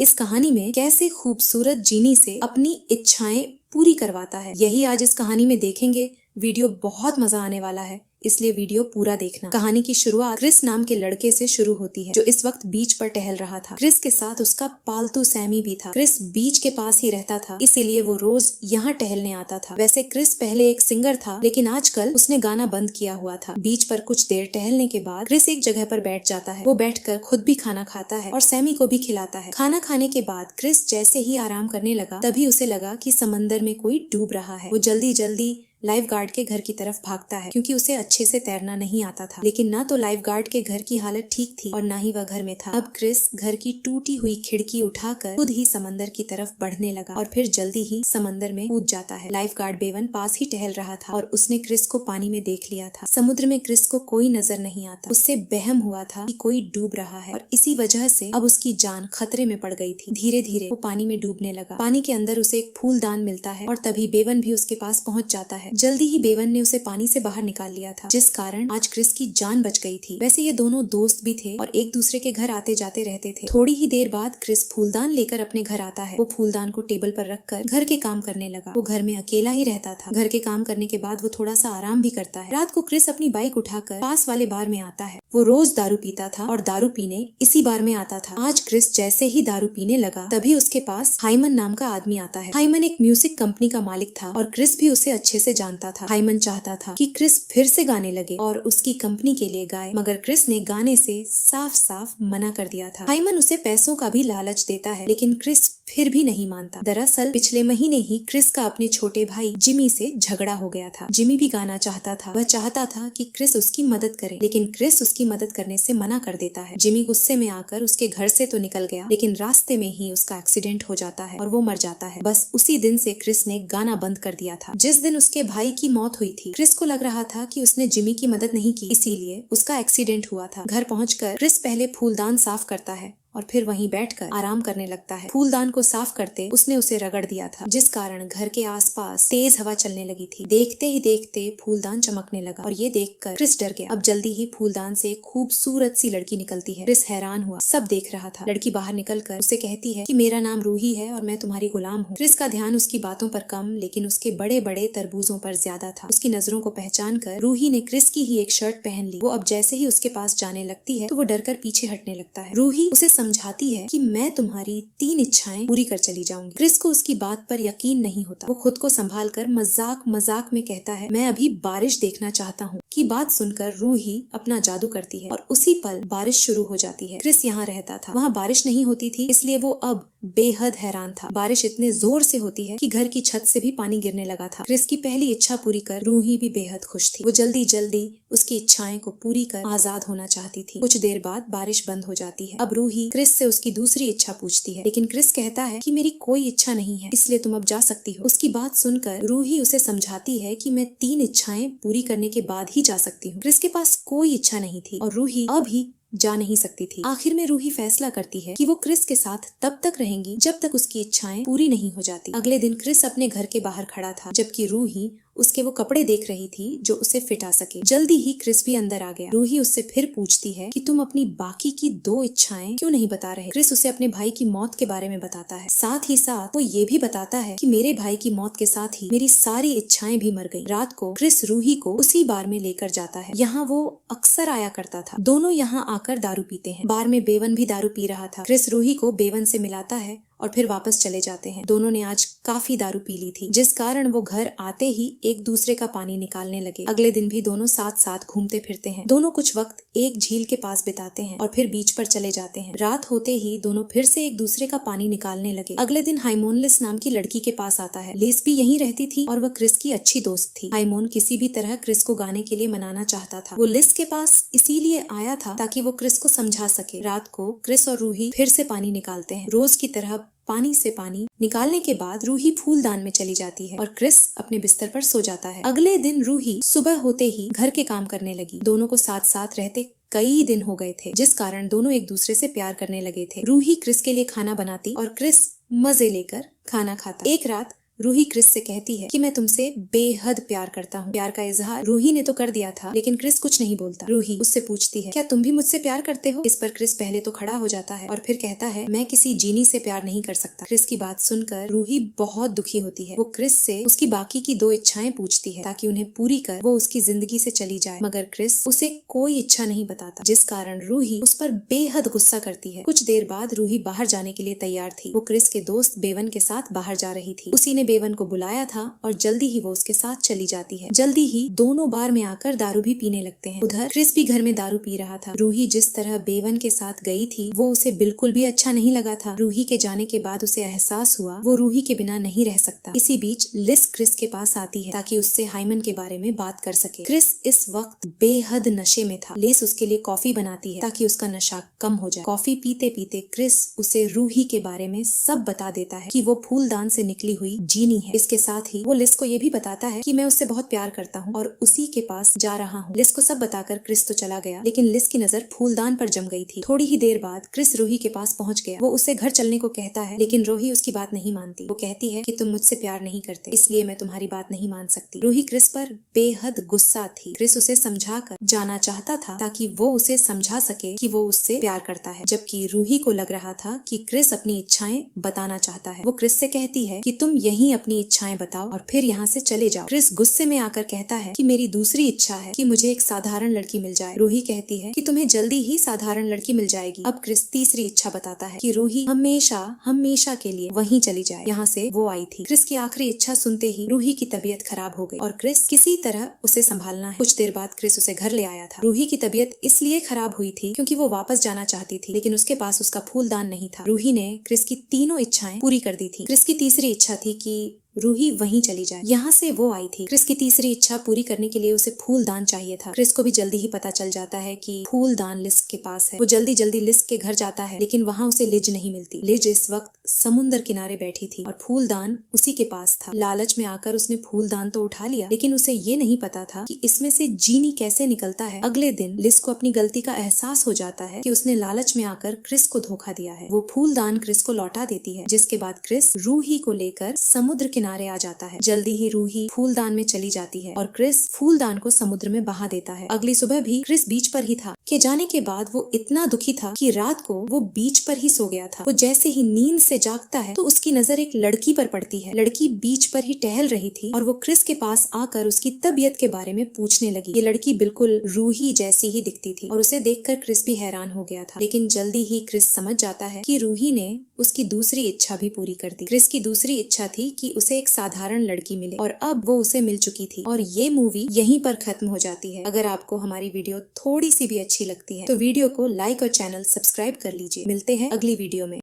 इस कहानी में कैसे खूबसूरत जीनी से अपनी इच्छाएं पूरी करवाता है, यही आज इस कहानी में देखेंगे। वीडियो बहुत मजा आने वाला है, इसलिए वीडियो पूरा देखना। कहानी की शुरुआत क्रिस नाम के लड़के से शुरू होती है, जो इस वक्त बीच पर टहल रहा था। क्रिस के साथ उसका पालतू सैमी भी था। क्रिस बीच के पास ही रहता था, इसीलिए वो रोज यहाँ टहलने आता था। वैसे क्रिस पहले एक सिंगर था, लेकिन आजकल उसने गाना बंद किया हुआ था। बीच पर कुछ देर टहलने के बाद क्रिस एक जगह पर बैठ जाता है। वो बैठकर खुद भी खाना खाता है और सैमी को भी खिलाता है। खाना खाने के बाद क्रिस जैसे ही आराम करने लगा, तभी उसे लगा कि समंदर में कोई डूब रहा है। वो जल्दी जल्दी लाइफ गार्ड के घर की तरफ भागता है, क्योंकि उसे अच्छे से तैरना नहीं आता था। लेकिन ना तो लाइफ गार्ड के घर की हालत ठीक थी और ना ही वह घर में था। अब क्रिस घर की टूटी हुई खिड़की उठाकर खुद ही समंदर की तरफ बढ़ने लगा और फिर जल्दी ही समंदर में कूद जाता है। लाइफ गार्ड बेवन पास ही टहल रहा था और उसने क्रिस को पानी में देख लिया था। समुद्र में क्रिस को कोई नजर नहीं आता। उससे वहम हुआ था कि कोई डूब रहा है और इसी वजह से अब उसकी जान खतरे में पड़ गई थी। धीरे धीरे वो पानी में डूबने लगा। पानी के अंदर उसे एक फूलदान मिलता है और तभी बेवन भी उसके पास पहुंच जाता है। जल्दी ही बेवन ने उसे पानी से बाहर निकाल लिया था, जिस कारण आज क्रिस की जान बच गई थी। वैसे ये दोनों दोस्त भी थे और एक दूसरे के घर आते जाते रहते थे। थोड़ी ही देर बाद क्रिस फूलदान लेकर अपने घर आता है। वो फूलदान को टेबल पर रखकर घर के काम करने लगा। वो घर में अकेला ही रहता था। घर के काम करने के बाद वो थोड़ा सा आराम भी करता है। रात को क्रिस अपनी बाइक उठाकर पास वाले बार में आता है। वो रोज दारू पीता था और दारू पीने इसी बार में आता था। आज क्रिस जैसे ही दारू पीने लगा, तभी उसके पास हाइमन नाम का आदमी आता है। हाइमन एक म्यूजिक कंपनी का मालिक था और क्रिस भी उसे अच्छे से जानता था। हाइमन चाहता था कि क्रिस फिर से गाने लगे और उसकी कंपनी के लिए गाए, मगर क्रिस ने गाने से साफ साफ मना कर दिया था। हाइमन उसे पैसों का भी लालच देता है, लेकिन क्रिस फिर भी नहीं मानता। दरअसल पिछले महीने ही क्रिस का अपने छोटे भाई जिमी से झगड़ा हो गया था। जिमी भी गाना चाहता था। वह चाहता था कि क्रिस उसकी मदद करे, लेकिन क्रिस उसकी मदद करने से मना कर देता है। जिमी गुस्से में आकर उसके घर से तो निकल गया, लेकिन रास्ते में ही उसका एक्सीडेंट हो जाता है और वो मर जाता है। बस उसी दिन से क्रिस ने गाना बंद कर दिया था। जिस दिन उसके भाई की मौत हुई थी, क्रिस को लग रहा था कि उसने जिमी की मदद नहीं की, इसीलिए उसका एक्सीडेंट हुआ था। घर पहुंचकर क्रिस पहले फूलदान साफ करता है और फिर वहीं बैठकर आराम करने लगता है। फूलदान को साफ करते उसने उसे रगड़ दिया था, जिस कारण घर के आसपास तेज हवा चलने लगी थी। देखते ही देखते फूलदान चमकने लगा और ये देखकर क्रिस डर गया। अब जल्दी ही फूलदान से एक खूबसूरत सी लड़की निकलती है। क्रिस हैरान हुआ, सब देख रहा था। लड़की बाहर निकलकर उसे कहती है कि मेरा नाम रूही है और मैं तुम्हारी गुलाम हूँ। क्रिस का ध्यान उसकी बातों पर कम, लेकिन उसके बड़े बड़े तरबूजों पर ज्यादा था। उसकी नजरों को पहचान कर रूही ने क्रिस की ही एक शर्ट पहन ली। वो अब जैसे ही उसके पास जाने लगती है तो वो डरकर पीछे हटने लगता है। रूही उसे समझाती है कि मैं तुम्हारी 3 इच्छाएं पूरी कर चली जाऊंगी। क्रिस को उसकी बात पर यकीन नहीं होता। वो खुद को संभाल कर मजाक मजाक में कहता है, मैं अभी बारिश देखना चाहता हूँ। की बात सुनकर रूही अपना जादू करती है और उसी पल बारिश शुरू हो जाती है। क्रिस यहाँ रहता था, वहाँ बारिश नहीं होती थी, इसलिए वो अब बेहद हैरान था। बारिश इतने जोर से होती है कि घर की छत से भी पानी गिरने लगा था। क्रिस की पहली इच्छा पूरी कर रूही भी बेहद खुश थी। वो जल्दी जल्दी उसकी इच्छाएं को पूरी कर आजाद होना चाहती थी। कुछ देर बाद बारिश बंद हो जाती है। अब रूही क्रिस से उसकी दूसरी इच्छा पूछती है, लेकिन क्रिस कहता है कि मेरी कोई इच्छा नहीं है, इसलिए तुम अब जा सकती हो। उसकी बात सुनकर रूही उसे समझाती है कि मैं 3 इच्छाएं पूरी करने के बाद ही जा सकती हूँ। क्रिस के पास कोई इच्छा नहीं थी और रूही अभी जा नहीं सकती थी। आखिर में रूही फैसला करती है कि वो क्रिस के साथ तब तक रहेंगी जब तक उसकी इच्छाएं पूरी नहीं हो जाती। अगले दिन क्रिस अपने घर के बाहर खड़ा था, जबकि रूही उसके वो कपड़े देख रही थी जो उसे फिट आ सके। जल्दी ही क्रिस भी अंदर आ गया। रूही उससे फिर पूछती है कि तुम अपनी बाकी की 2 इच्छाएं क्यों नहीं बता रहे। क्रिस उसे अपने भाई की मौत के बारे में बताता है। साथ ही साथ वो ये भी बताता है कि मेरे भाई की मौत के साथ ही मेरी सारी इच्छाएं भी मर गई। रात को क्रिस रूही को उसी बार में लेकर जाता है। यहाँ वो अक्सर आया करता था। दोनों यहाँ आकर दारू पीते हैं। बार में बेवन भी दारू पी रहा था। क्रिस रूही को बेवन से मिलाता है और फिर वापस चले जाते हैं। दोनों ने आज काफी दारू पी ली थी, जिस कारण वो घर आते ही एक दूसरे का पानी निकालने लगे। अगले दिन भी दोनों साथ साथ घूमते फिरते हैं। दोनों कुछ वक्त एक झील के पास बिताते हैं और फिर बीच पर चले जाते हैं। रात होते ही दोनों फिर से एक दूसरे का पानी निकालने लगे। अगले दिन हाइमोन लिस नाम की लड़की के पास आता है। लिस भी यहीं रहती थी और वह क्रिस की अच्छी दोस्त थी। हाइमोन किसी भी तरह क्रिस को गाने के लिए मनाना चाहता था। वो लिस के पास इसीलिए आया था ताकि वो क्रिस को समझा सके। रात को क्रिस और रूही फिर से पानी निकालते हैं। रोज की तरह पानी से पानी निकालने के बाद रूही फूलदान में चली जाती है और क्रिस अपने बिस्तर पर सो जाता है। अगले दिन रूही सुबह होते ही घर के काम करने लगी। दोनों को साथ साथ रहते कई दिन हो गए थे, जिस कारण दोनों एक दूसरे से प्यार करने लगे थे। रूही क्रिस के लिए खाना बनाती और क्रिस मजे लेकर खाना खाता। एक रात रूही क्रिस से कहती है कि मैं तुमसे बेहद प्यार करता हूँ। प्यार का इजहार रूही ने तो कर दिया था, लेकिन क्रिस कुछ नहीं बोलता। रूही उससे पूछती है क्या तुम भी मुझसे प्यार करते हो? इस पर क्रिस पहले तो खड़ा हो जाता है और फिर कहता है मैं किसी जीनी से प्यार नहीं कर सकता। क्रिस की बात सुनकर रूही बहुत दुखी होती है। वो क्रिस से उसकी बाकी की 2 इच्छाएं पूछती है ताकि उन्हें पूरी कर वो उसकी जिंदगी से चली जाए, मगर क्रिस उसे कोई इच्छा नहीं बताता, जिस कारण रूही उस पर बेहद गुस्सा करती है। कुछ देर बाद रूही बाहर जाने के लिए तैयार थी। वो क्रिस के दोस्त बेवन के साथ बाहर जा रही थी। उसी ने बेवन को बुलाया था और जल्दी ही वो उसके साथ चली जाती है। जल्दी ही दोनों बार में आकर दारू भी पीने लगते हैं। उधर क्रिस भी घर में दारू पी रहा था। रूही जिस तरह बेवन के साथ गई थी वो उसे बिल्कुल भी अच्छा नहीं लगा था। रूही के जाने के बाद उसे एहसास हुआ वो रूही के बिना नहीं रह सकता। इसी बीच लिस क्रिस के पास आती है ताकि उससे हाइमन के बारे में बात कर सके। क्रिस इस वक्त बेहद नशे में था। लिस उसके लिए कॉफी बनाती है ताकि उसका नशा कम हो जाए। कॉफी पीते पीते क्रिस उसे रूही के बारे में सब बता देता है कि वो फूलदान से निकली हुई जीनी है। इसके साथ ही वो लिस को ये भी बताता है कि मैं उससे बहुत प्यार करता हूँ और उसी के पास जा रहा हूँ। लिस को सब बताकर क्रिस तो चला गया, लेकिन लिस की नजर फूलदान पर जम गई थी। थोड़ी ही देर बाद क्रिस रूही के पास पहुँच गया। वो उससे घर चलने को कहता है, लेकिन रूही उसकी बात नहीं मानती। वो कहती है कि तुम मुझसे प्यार नहीं करते, इसलिए मैं तुम्हारी बात नहीं मान सकती। रूही क्रिस पर बेहद गुस्सा थी। क्रिस उसे समझाकर जाना चाहता था ताकि वो उसे समझा सके कि वो उससे प्यार करता है, जबकि रूही को लग रहा था कि क्रिस अपनी इच्छाएं बताना चाहता है। वो क्रिस से कहती है कि तुम यहीं अपनी इच्छाएं बताओ और फिर यहाँ से चले जाओ। क्रिस गुस्से में आकर कहता है कि मेरी दूसरी इच्छा है कि मुझे एक साधारण लड़की मिल जाए। रूही कहती है कि तुम्हें जल्दी ही साधारण लड़की मिल जाएगी। अब क्रिस तीसरी इच्छा बताता है कि रूही हमेशा हमेशा के लिए वहीं चली जाए, यहाँ से वो आई थी। क्रिस की आखिरी इच्छा सुनते ही रूही की तबीयत खराब हो गई और क्रिस किसी तरह उसे संभालना है। कुछ देर बाद क्रिस उसे घर ले आया था। रूही की तबीयत इसलिए खराब हुई थी क्योंकि वो वापस जाना चाहती थी, लेकिन उसके पास उसका फूलदान नहीं था। रूही ने क्रिस की तीनों इच्छाएं पूरी कर दी थी। क्रिस की तीसरी इच्छा थी कि रूही वहीं चली जाए, यहाँ से वो आई थी। क्रिस की तीसरी इच्छा पूरी करने के लिए उसे फूलदान चाहिए था। क्रिस को भी जल्दी ही पता चल जाता है कि फूलदान लिस के पास है। वो जल्दी जल्दी लिस के घर जाता है, लेकिन वहाँ उसे लिज नहीं मिलती। लिज इस वक्त समुद्र किनारे बैठी थी और फूलदान उसी के पास था। लालच में आकर उसने फूलदान तो उठा लिया, लेकिन उसे ये नहीं पता था कि इसमें से जीनी कैसे निकलता है। अगले दिन लिस को अपनी गलती का एहसास हो जाता है कि उसने लालच में आकर क्रिस को धोखा दिया है। वो फूलदान क्रिस को लौटा देती है, जिसके बाद क्रिस रूही को लेकर समुद्र किनारे आ जाता है। जल्दी ही रूही फूलदान में चली जाती है और क्रिस फूलदान को समुद्र में बहा देता है। अगली सुबह भी क्रिस बीच पर ही था। के जाने के बाद वो इतना दुखी था कि रात को वो बीच पर ही सो गया था। वो जैसे ही नींद से जागता है तो उसकी नजर एक लड़की पर पड़ती है। लड़की बीच पर ही टहल रही थी और वो क्रिस के पास आकर उसकी तबीयत के बारे में पूछने लगी। ये लड़की बिल्कुल रूही जैसी ही दिखती थी और उसे देखकर क्रिस भी हैरान हो गया था, लेकिन जल्दी ही क्रिस समझ जाता है कि रूही ने उसकी दूसरी इच्छा भी पूरी कर दी। क्रिस की दूसरी इच्छा थी कि उसे एक साधारण लड़की मिले और अब वो उसे मिल चुकी थी और ये मूवी यहीं पर खत्म हो जाती है। अगर आपको हमारी वीडियो थोड़ी सी भी अच्छी लगती है तो वीडियो को लाइक और चैनल सब्सक्राइब कर लीजिए। मिलते हैं अगली वीडियो में।